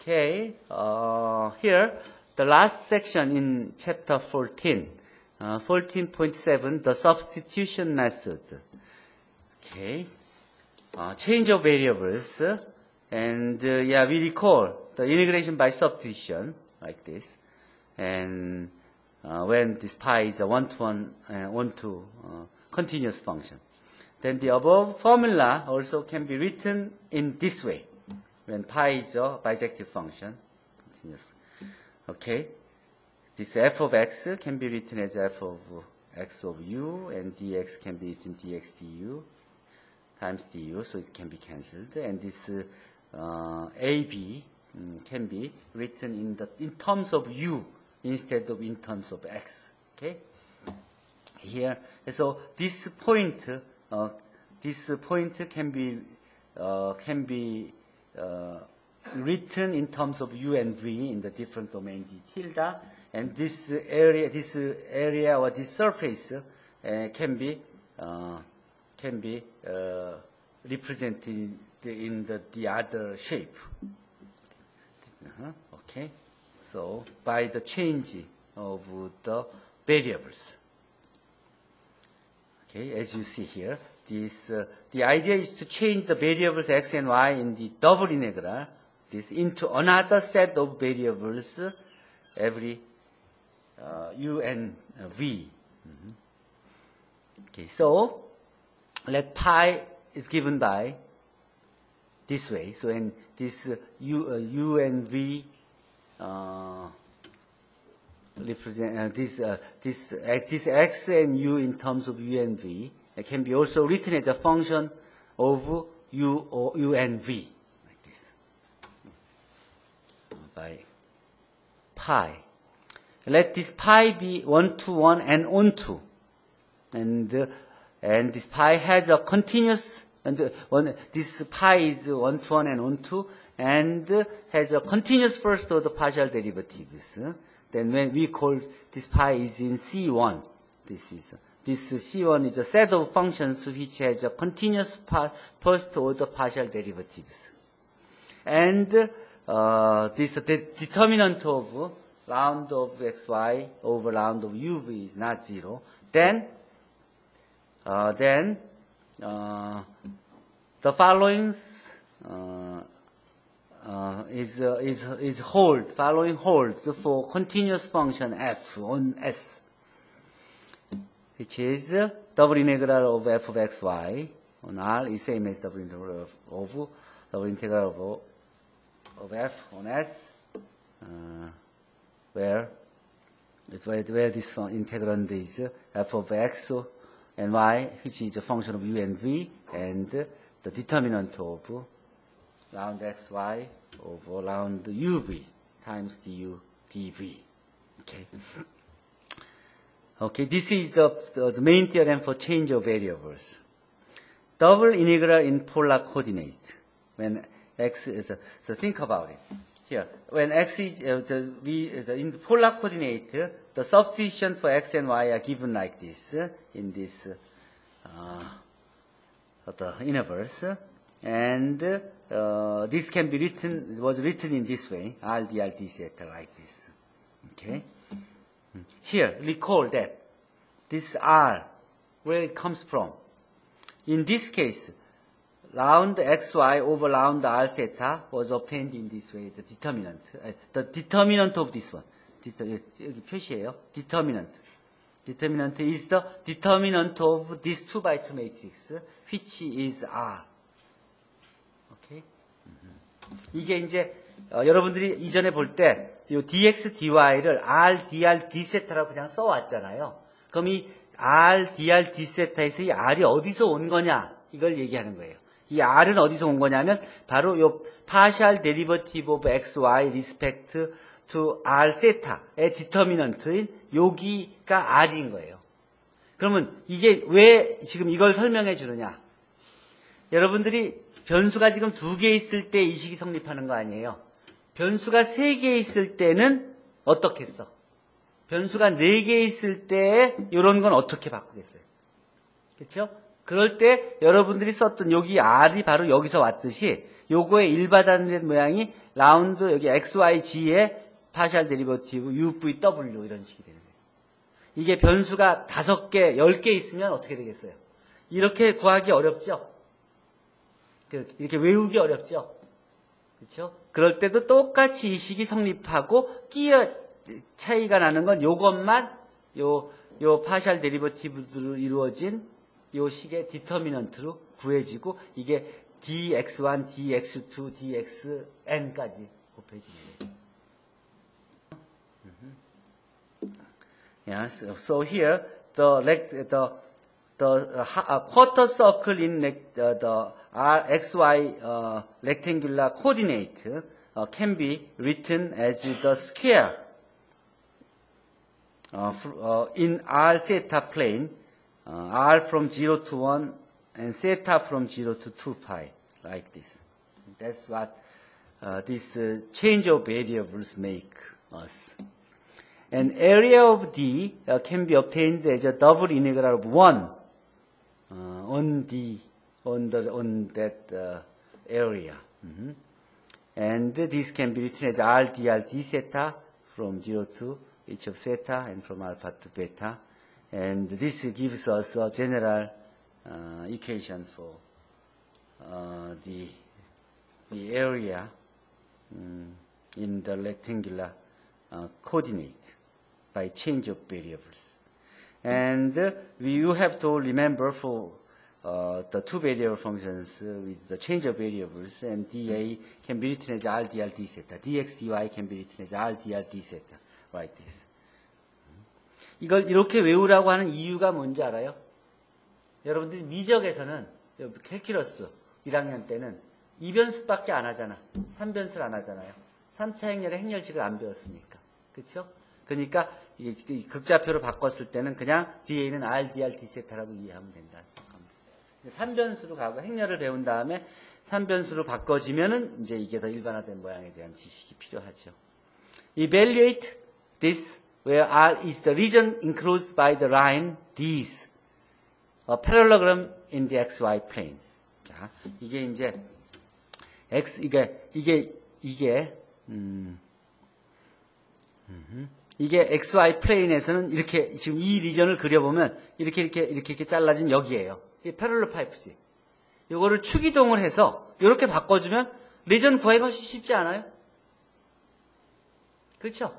Okay, here, the last section in chapter 14, 14.7, the substitution method. Okay, change of variables, and yeah, we recall the integration by substitution, like this, and when this pi is a one-to-one, one-to continuous function. Then the above formula also can be written in this way. When pi is a bijective function, continuous. Okay, this f of x can be written as f of x of u, and dx can be written dx du times du, so it can be cancelled. And this ab can be written in terms of u instead of in terms of x. Okay, here, so this point can be written in terms of u and v in the different domain d tilde, and this area or this surface can be represented in the other shape. Okay, so by the change of the variables. Okay, as you see here, the idea is to change the variables x and y in the double integral into another set of variables every u and v. Okay, so let pi is given by this way. So and this u and v represent this x and u in terms of u and v. It can be also written as a function of u or u and v, like this, by pi. Let this pi be one-to-one and onto, and this pi has a continuous, and this pi is one-to-one and onto, and has a continuous first order partial derivatives. Then when we call this pi is in C1, this C1 is a set of functions which has a continuous first order partial derivatives. And this determinant of round of xy over round of uv is not 0. Then the following following holds for continuous function f on S, which is double integral of f of xy on R is same as double integral of f on S, where this integrand is f of x and y, which is a function of u and v, and the determinant of round xy over round uv times du dv. Okay. Okay, this is the main theorem for change of variables. Double integral in polar coordinate. When x is, so think about it. Here, when x is, in the polar coordinate, the substitutions for x and y are given like this, in this, the universe. And this can be written, was written in this way, r dr d theta, like this. Okay? Here, recall that this r, where it comes from. In this case, round xy over round r theta was obtained in this way, the determinant. The determinant of this one. 여기 표시예요. Determinant. Determinant is the determinant of this 2x2 matrix, which is r. Okay? 이게 이제 여러분들이 이전에 볼 때 이 dx, dy를 r, dr, dθ라고 그냥 써왔잖아요. 그럼 이 r, dr, dθ에서 이 r이 어디서 온 거냐 이걸 얘기하는 거예요. 이 r은 어디서 온 거냐면 바로 이 partial derivative of xy respect to r theta의 determinant인 여기가 r인 거예요. 그러면 이게 왜 지금 이걸 설명해 주느냐? 여러분들이 변수가 지금 2개 있을 때 이 식이 성립하는 거 아니에요? 변수가 3개 있을 때는 어떻겠어? 변수가 4개 있을 때 이런 건 어떻게 바꾸겠어요? 그렇죠? 그럴 때 여러분들이 썼던 여기 R이 바로 여기서 왔듯이 요거의 일반화된 모양이 라운드 여기 XYG의 파셜 데리버티브 UVW 이런 식이 되는 거예요. 이게 변수가 5개, 10개 있으면 어떻게 되겠어요? 이렇게 구하기 어렵죠? 이렇게 외우기 어렵죠? 그렇죠? 그럴 때도 똑같이 이 식이 성립하고 차이가 나는 건 요것만 요 파셜 데리버티브로 이루어진 요 식의 디터미넌트로 구해지고 이게 dx1, dx2, dxn까지 곱해지는 거예요. Yes. So here the quarter circle in the xy rectangular coordinate can be written as the square in r theta plane, r from 0 to 1 and theta from 0 to 2 pi, like this. That's what this change of variables make us. An area of D can be obtained as a double integral of 1 on that area. And this can be written as r dr d theta from 0 to h of theta and from alpha to beta. And this gives us a general equation for the area in the rectangular coordinate by change of variables. And you have to remember for the two variable functions with the change of variables, and dA can be written as r dr d theta. dx dy can be written as r dr d theta, like this. 이걸 이렇게 외우라고 하는 이유가 뭔지 알아요? 여러분들이 미적에서는 캘큘러스 1학년 때는 2변수밖에 안 하잖아. 3변수를 안 하잖아요. 3차 행렬의 행렬식을 안 배웠으니까. 그렇죠? 그러니까 이 극좌표로 바꿨을 때는 그냥 DA는 R, DR, D세타라고 이해하면 된다. 3변수로 가고 행렬을 배운 다음에 3변수로 바꿔지면은 이제 이게 더 일반화된 모양에 대한 지식이 필요하죠. Evaluate this where R is the region enclosed by the line D's, a parallelogram in the XY plane. 자, 이게 이제 이게 XY 플레인에서는 이렇게 지금 이 리전을 그려보면 이렇게 잘라진 여기에요. 이게 패럴러 파이프지. 이거를 축이동을 해서 이렇게 바꿔주면 리전 구하기가 훨씬 쉽지 않아요? 그렇죠?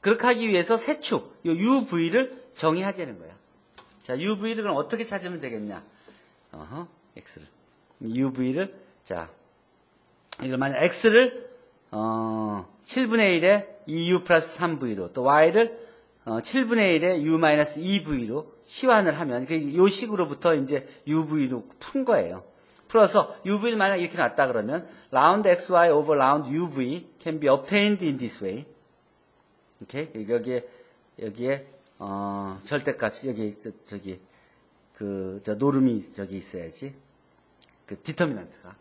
그렇게 하기 위해서 세 축, 이 UV를 정의하자는 거야. 자, UV를 그럼 어떻게 찾으면 되겠냐? X를. UV를, 자, 이걸 만약 X를, 7분의 1에 2U 플러스 3V로, 또 Y를, 7분의 1에 U-2V로 치환을 하면, 이 식으로부터 이제 UV로 푼 거예요. 풀어서 UV를 만약 이렇게 놨다 그러면, round XY over round UV can be obtained in this way. 오케이? 여기에, 절대값, 노름이 저기 있어야지. 디터미넌트가.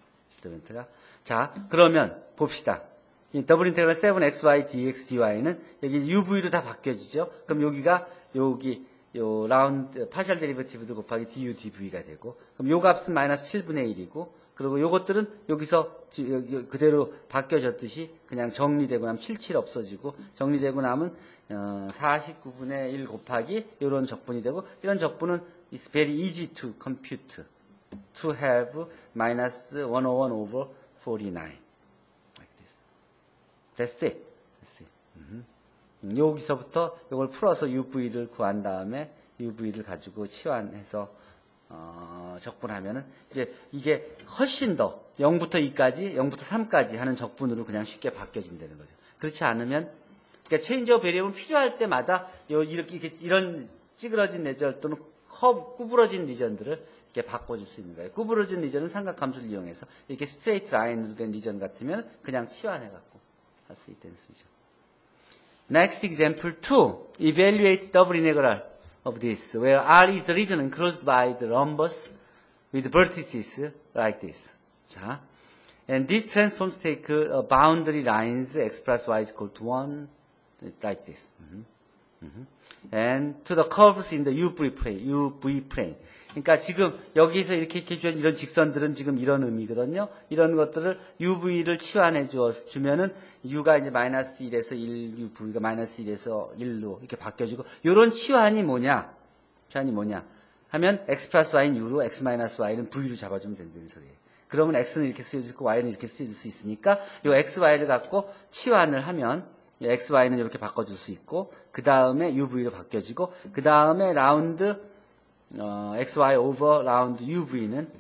자, 그러면 봅시다. 이 더블 인테그럴 7xy dx dy는 여기 UV로 다 바뀌어지죠. 그럼 여기가 요 라운드 파셜 데리버티브도 곱하기 du dv가 되고, 그럼 요 값은 마이너스 7분의 1이고, 그리고 요것들은 여기서 그대로 바뀌어졌듯이 그냥 정리되고 나면 77 없어지고, 정리되고 나면 49분의 1 곱하기 요런 적분이 되고, 이런 적분은 is very easy to compute. To have minus 101 over 49. Like this. That's it. That's it. 여기서부터 이걸 풀어서 UV를 구한 다음에 UV를 가지고 치환해서 적분하면은 이제 이게 훨씬 더 0부터 2까지, 0부터 3까지 하는 적분으로 그냥 쉽게 바뀌어진다는 거죠. 그렇지 않으면, 그러니까 체인지 오브 베리어블 필요할 때마다 이런 찌그러진 리전 또는 구부러진 리전들을 이렇게 바꿔줄 수 있는 거예요. 구부러진 리전은 삼각함수를 이용해서 이렇게 스트레이트 라인으로 된 리전 같으면 그냥 치환해갖고 할 수 있다는 소리죠. Next example 2. Evaluate double integral of this, where R is the region enclosed by the rhombus with vertices like this. 자, and these transforms take boundary lines x plus y is equal to 1, like this. And to the curves in the UV plane. 그러니까 지금 여기서 이렇게 주는 이런 직선들은 지금 이런 의미거든요. 이런 것들을 UV를 치환해 주면은 U가 이제 마이너스 1에서 1, UV가 마이너스 1에서 1로 이렇게 바뀌어지고, 요런 치환이 뭐냐? 하면 X 플러스 Y는 U로, X 마이너스 Y는 V로 잡아주면 된다는 소리예요. 그러면 X는 이렇게 쓰여질 거, Y는 이렇게 쓰여질 수 있으니까, 요 X, Y를 갖고 치환을 하면, X, Y는 이렇게 바꿔줄 수 있고, 그 다음에 UV로 바뀌어지고, 그 다음에 라운드, X, Y 오버 라운드 UV는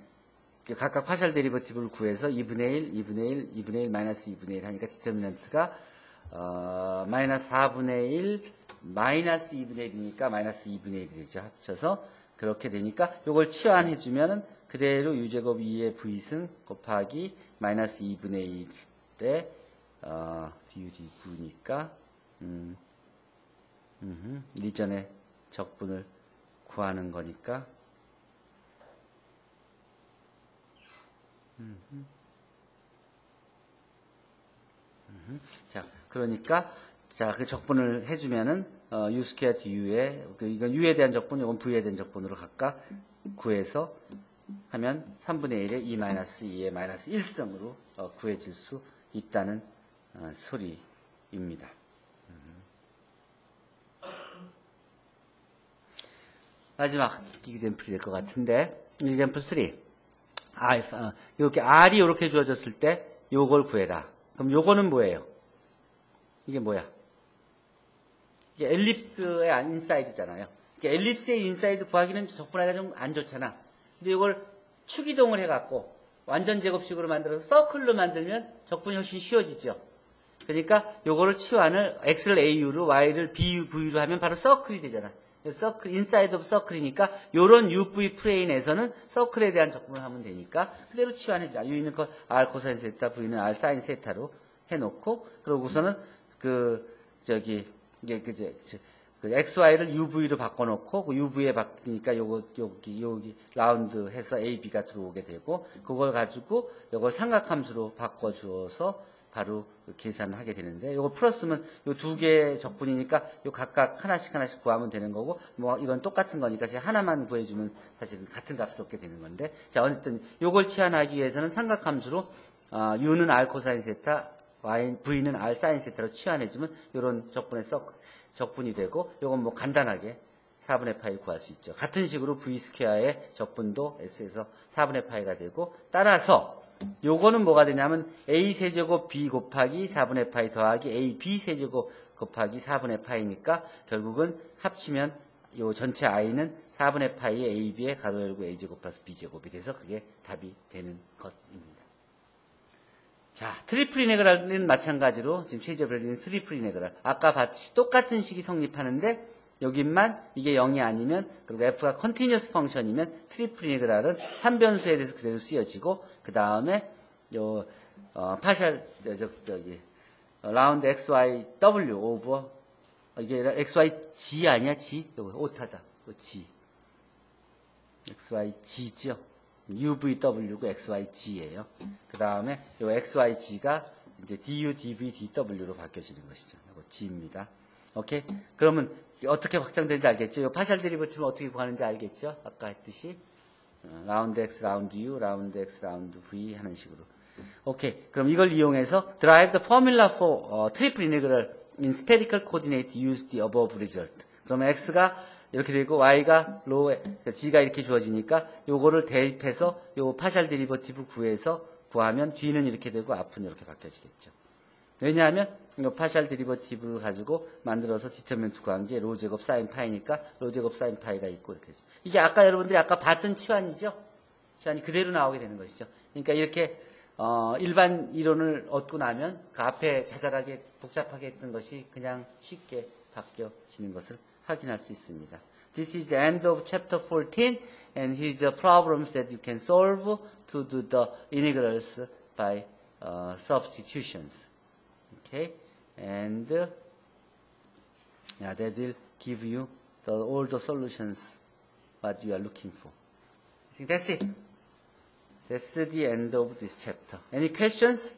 각각 파셜 데리버티브를 구해서 2분의 1, 2분의 1, 2분의 1, 마이너스 2분의 1 하니까 디터미넌트가, 마이너스 4분의 1, 마이너스 2분의 1이니까 마이너스 2분의 1이 되죠. 합쳐서. 그렇게 되니까, 요걸 치환해주면은, 그대로 U제곱 2의 V승 곱하기 마이너스 2분의 1의 dUdV니까 이전에 적분을 구하는 거니까 자, 그러니까 자, 그 적분을 해주면은 U 스퀘어 du의 이건 U에 대한 적분, 이건 V에 대한 적분으로 각각 구해서 하면 3분의 1의 2-2의 마이너스 1승으로 구해질 수 있다는 소리입니다. 마지막 이그젬플이 될 것 같은데, 이그젬플 3. 이렇게 R이 이렇게 주어졌을 때 요걸 구해라. 그럼 요거는 뭐예요? 이게 뭐야? 이게 엘립스의 인사이드잖아요. 엘립스의 인사이드 구하기는 적분하기가 좀 안 좋잖아. 근데 이걸 축이동을 해갖고 완전 제곱식으로 만들어서 서클로 만들면 적분이 훨씬 쉬워지죠. 그러니까 요거를 치환을 X를 AU로 Y를 BUV로 하면 바로 서클이 되잖아. 서클, 인사이드 오브 서클이니까 요런 UV 플레인에서는 서클에 대한 적분을 하면 되니까 그대로 치환해줘. U는 걸 R 코사인 세타, V는 R 사인 세타로 해놓고, 그러고서는 이게 그 XY를 UV로 바꿔놓고, 그 UV에 바뀌니까 여기 라운드 해서 AB가 들어오게 되고, 그걸 가지고 요걸 삼각함수로 바꿔주어서 바로 계산을 하게 되는데, 요거 플러스면 요 두 개의 적분이니까 요 각각 하나씩 구하면 되는 거고, 뭐 이건 똑같은 거니까 제가 하나만 구해주면 사실은 같은 값을 얻게 되는 건데, 자, 어쨌든 요걸 치환하기 위해서는 삼각함수로, U는 R 코사인 세타, V는 R 사인 세타로 치환해주면 요런 적분이 되고, 요건 뭐 간단하게 4분의 파이 구할 수 있죠. 같은 식으로 V 스퀘어의 적분도 S에서 4분의 파이가 되고, 따라서 요거는 뭐가 되냐면 A 세제곱 B 곱하기 4분의 파이 더하기 A B 세제곱 곱하기 4분의 파이니까 결국은 합치면 요 전체 I는 4분의 파이의 A, B의 가로 열고 A 제곱 플러스 B 제곱이 돼서 그게 답이 되는 것입니다. 자, 트리플 이네그랄은 마찬가지로 지금 최저별리는 트리플 이네그랄. 아까 봤듯이 똑같은 식이 성립하는데 여기만 이게 0이 아니면, 그리고 F가 컨티뉴어스 펑션이면 트리플 이네그랄은 3변수에 대해서 그대로 쓰여지고, 그 다음에 요 파셜 라운드 XYW 오버 이게 XYG 아니야? G? 이거 오타다. G. XYG죠. UVW고 XYG예요. 그 다음에 요 XYG가 이제 DU, DV, DW로 바뀌어지는 것이죠. 이거 G입니다. 오케이? 그러면 어떻게 확장되는지 알겠죠? 요 파셜 데리버티브는 어떻게 구하는지 알겠죠? 아까 했듯이 라운드 X, 라운드 U, 라운드 X, 라운드 V 하는 식으로. 오케이. 그럼 이걸 이용해서 derive the formula for triple integral in spherical coordinate use the above result. 그러면 X가 이렇게 되고 Y가 로에 G가 이렇게 주어지니까 요거를 대입해서 요 파셜 데리버티브 구하면 뒤는 이렇게 되고 앞은 이렇게 바뀌어지겠죠. 왜냐하면 요 파셜 데리버티브를 가지고 만들어서 디터미넌트 구한 게 로 제곱 사인 파이니까 로 제곱 사인 파이가 있고 이렇게 되죠. 이게 아까 여러분들이 아까 봤던 치환이죠. 치환이 그대로 나오게 되는 것이죠. 그러니까 이렇게 일반 이론을 얻고 나면 그 앞에 자잘하게 복잡하게 했던 것이 그냥 쉽게 바뀌어지는 것을 확인할 수 있습니다. This is the end of chapter 14, and here's the problems that you can solve to do the integrals by substitutions. Okay, and that will give you all the solutions what you are looking for. I think that's it. That's the end of this chapter. Any questions?